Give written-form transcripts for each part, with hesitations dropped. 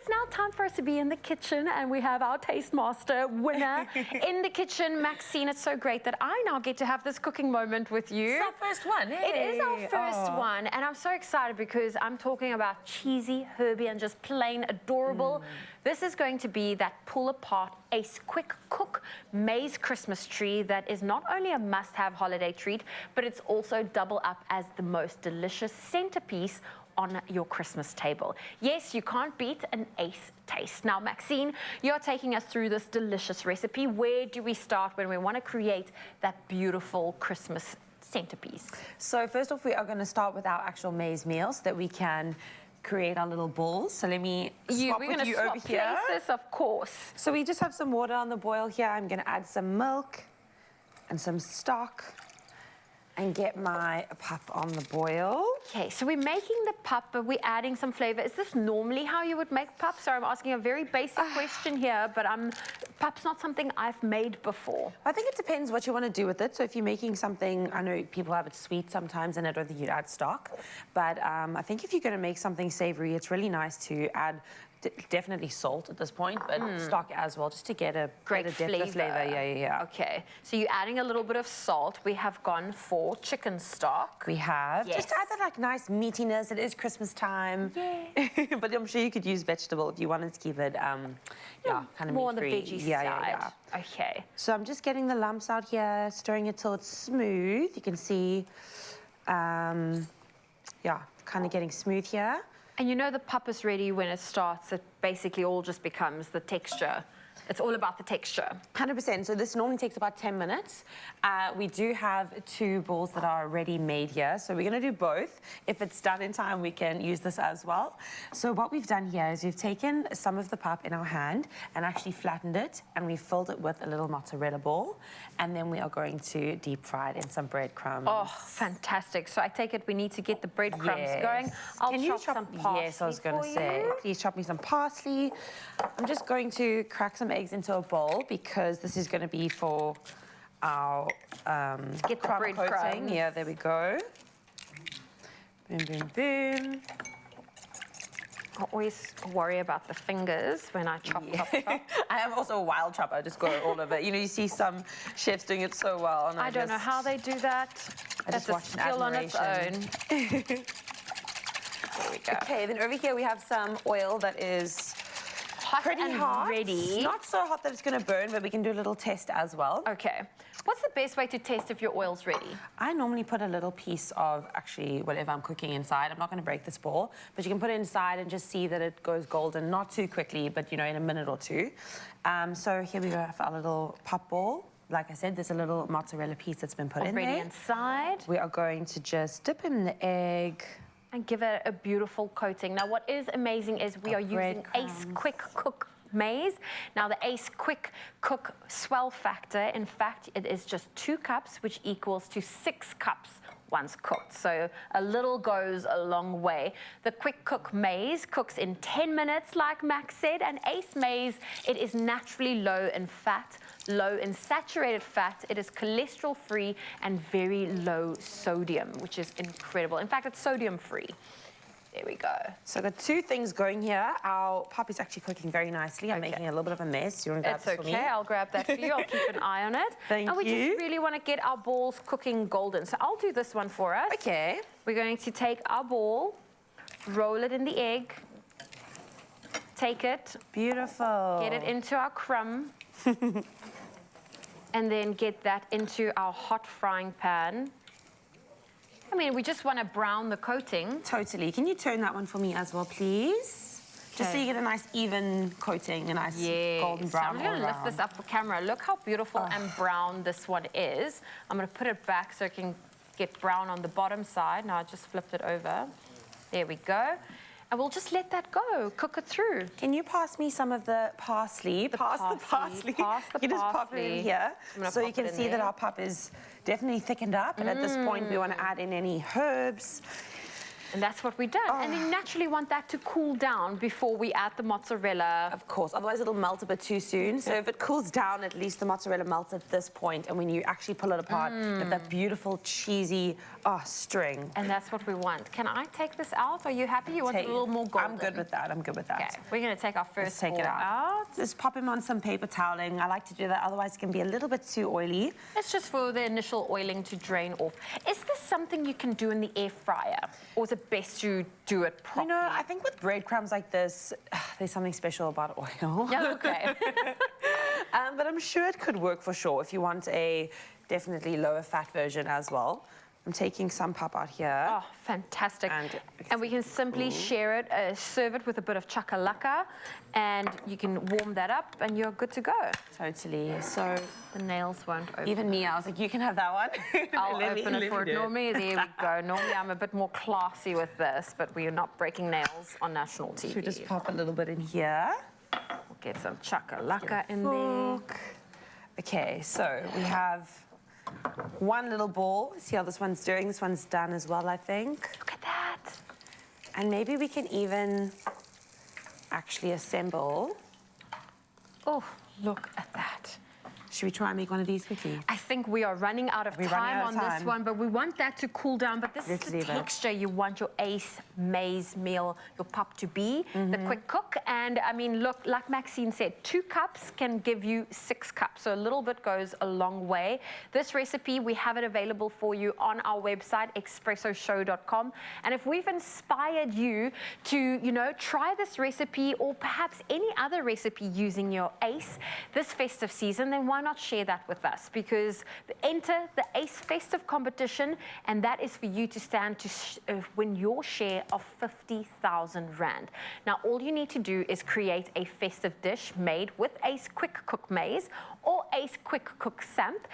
it's now time for us to be in the kitchen, and we have our taste master winner in the kitchen, Maxine. It's so great that I now get to have this cooking moment with you. It's our first one, eh? It is our first one, and I'm so excited because I'm talking about cheesy, herby, and just plain adorable. This is going to be that pull-apart Ace Quick Cook maize Christmas tree that is not only a must-have holiday treat, but it's also double up as the most delicious centerpiece on your Christmas table. Yes, you can't beat an Ace taste. Now, Maxine, you're taking us through this delicious recipe. Where do we start when we want to create that beautiful Christmas centerpiece? So first off, we are going to start with our actual maize meal so that we can create our little balls. So let me swap with you over here. Places, of course. So we just have some water on the boil here. I'm going to add some milk and some stock and get my pup on the boil. Okay, so we're making the pup, but we're adding some flavor. Is this normally how you would make pup? Sorry, I'm asking a very basic question here, but pup's not something I've made before. I think it depends what you want to do with it. So if you're making something, I know people have it sweet sometimes, and I don't think you'd add stock. But I think if you're going to make something savory, it's really nice to add definitely salt at this point, but stock as well, just to get a great flavor. Yeah. Okay, so you're adding a little bit of salt. We have gone for chicken stock. We have. Yes. Just to add that like nice meatiness. It is Christmas time. Yeah. But I'm sure you could use vegetable if you wanted to keep it, kind of more on the meat-free. veggie side. Okay. So I'm just getting the lumps out here, stirring it till it's smooth. You can see, kind of getting smooth here. And you know the pup is ready when it starts. It basically all just becomes the texture. It's all about the texture. 100%. So this normally takes about 10 minutes. We do have 2 balls that are already made here. So we're going to do both. If it's done in time, we can use this as well. So what we've done here is we've taken some of the pup in our hand and actually flattened it, and we filled it with a little mozzarella ball. And then we are going to deep fry it in some breadcrumbs. Oh, fantastic. So I take it we need to get the breadcrumbs going. Can you chop some parsley? Yes, I was going to say. Please chop me some parsley. I'm just going to crack some eggs into a bowl because this is going to be for our get the bread coating. Crumbs. Yeah, there we go. Boom, boom, boom. I always worry about the fingers when I chop. I am also a wild chopper. I just go all of it. You know, you see some chefs doing it so well. And I don't know how they do that. That's a skill on its own. There we go. Okay, then over here we have some oil that is pretty hot. Ready. Not so hot that it's going to burn, but we can do a little test as well. Okay. What's the best way to test if your oil's ready? I normally put a little piece of actually whatever I'm cooking inside. I'm not going to break this ball, but you can put it inside and just see that it goes golden, not too quickly, but you know, in a minute or two. So here we go for our little pup ball. Like I said, there's a little mozzarella piece that's been put in there. Already inside. We are going to just dip in the egg. And give it a beautiful coating. Now, what is amazing is we are using Ace Quick Cook maize. Now, the Ace Quick Cook swell factor, in fact, it is just 2 cups, which equals to 6 cups once cooked. So a little goes a long way. The Quick Cook maize cooks in 10 minutes, like Max said, and Ace maize, it is naturally low in fat, low in saturated fat. It is cholesterol-free and very low sodium, which is incredible. In fact, it's sodium-free. There we go. So I've got 2 things going here. Our pup is actually cooking very nicely. I'm making a little bit of a mess. You want to grab this for me? It's okay. I'll grab that for you. I'll keep an eye on it. Thank you. And we just really want to get our balls cooking golden. So I'll do this one for us. Okay. We're going to take our ball, roll it in the egg, take it. Beautiful. Get it into our crumb. And then get that into our hot frying pan. I mean, we just want to brown the coating. Totally. Can you turn that one for me as well, please? Okay. Just so you get a nice even coating, a nice golden brown. I'm going to lift this up for camera. Look how beautiful and brown this one is. I'm going to put it back so it can get brown on the bottom side. Now I just flipped it over. There we go. And we'll just let that go, cook it through. Can you pass me some of the parsley? Pass the parsley. You just pop it in here so you can see that our pup is definitely thickened up. And at this point, we want to add in any herbs. And that's what we've done. And you naturally want that to cool down before we add the mozzarella. Of course, otherwise it'll melt a bit too soon. So if it cools down, at least the mozzarella melts at this point. And when you actually pull it apart, you have that beautiful, cheesy string. And that's what we want. Can I take this out? Are you happy? You want it a little more golden? I'm good with that. I'm good with that. Okay, we're going to take our first take it out. Just pop him on some paper toweling. I like to do that, otherwise it can be a little bit too oily. It's just for the initial oiling to drain off. Is this something you can do in the air fryer? Or is it best to do it properly? You know, I think with breadcrumbs like this, there's something special about oil. Yeah, okay. But I'm sure it could work for sure if you want a definitely lower fat version as well. I'm taking some pop out here. Oh, fantastic. And we can simply share it, serve it with a bit of chakalaka, and you can warm that up and you're good to go. Totally. So the nails won't open. Even me, I was like, you can have that one. I'll open it for it. Normally, there we go. Normally, I'm a bit more classy with this, but we are not breaking nails on national TV. Should we just pop a little bit in here? We'll get some chakalaka in there. Okay, so we have one little ball. See how this one's doing? This one's done as well, I think. Look at that. And maybe we can even actually assemble. Oh, look at that. Should we try and make one of these quickly? I think we are running out of time on this one, but we want that to cool down. But this is the texture you want your Ace maize meal, your pop to be, the quick cook. And I mean, look, like Maxine said, 2 cups can give you 6 cups. So a little bit goes a long way. This recipe, we have it available for you on our website, expressoshow.com. And if we've inspired you to, you know, try this recipe or perhaps any other recipe using your Ace this festive season, then why not share that with us? Because enter the Ace Festive competition, and that is for you to stand to win your share of 50,000 Rand. Now, all you need to do is create a festive dish made with Ace Quick Cook Maize or Ace Quick Cook Samp.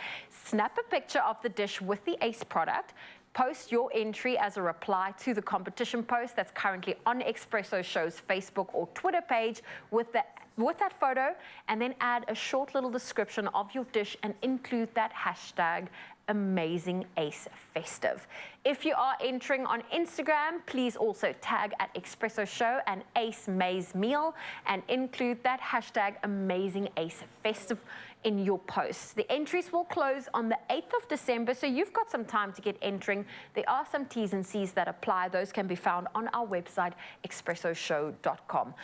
Snap a picture of the dish with the Ace product. Post your entry as a reply to the competition post that's currently on Expresso Show's Facebook or Twitter page with that photo, and then add a short little description of your dish and include that hashtag Amazing Ace Festive. If you are entering on Instagram, please also tag at Expresso Show and Ace Maize Meal and include that hashtag Amazing Ace Festive in your posts. The entries will close on the 8th of December, so you've got some time to get entering. There are some T's and C's that apply. Those can be found on our website, expressoshow.com.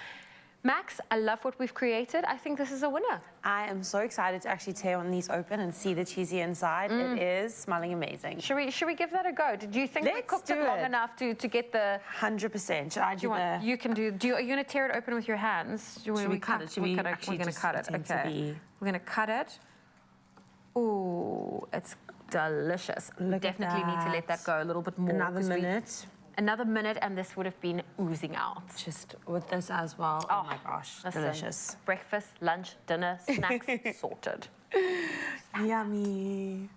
Max, I love what we've created. I think this is a winner. I am so excited to actually tear one of these open and see the cheesy inside. It is smelling amazing. Should we give that a go? Did you think we cooked it long enough to get the... 100%. Should I do the... You can do... Are you going to tear it open with your hands? Should we cut it? We're going to cut it. Okay. We're going to cut it. Ooh, it's delicious. Definitely need to let that go a little bit more. Another minute. Another minute and this would have been oozing out. Just with this as well. Oh my gosh, delicious. Breakfast, lunch, dinner, snacks, sorted. Yummy.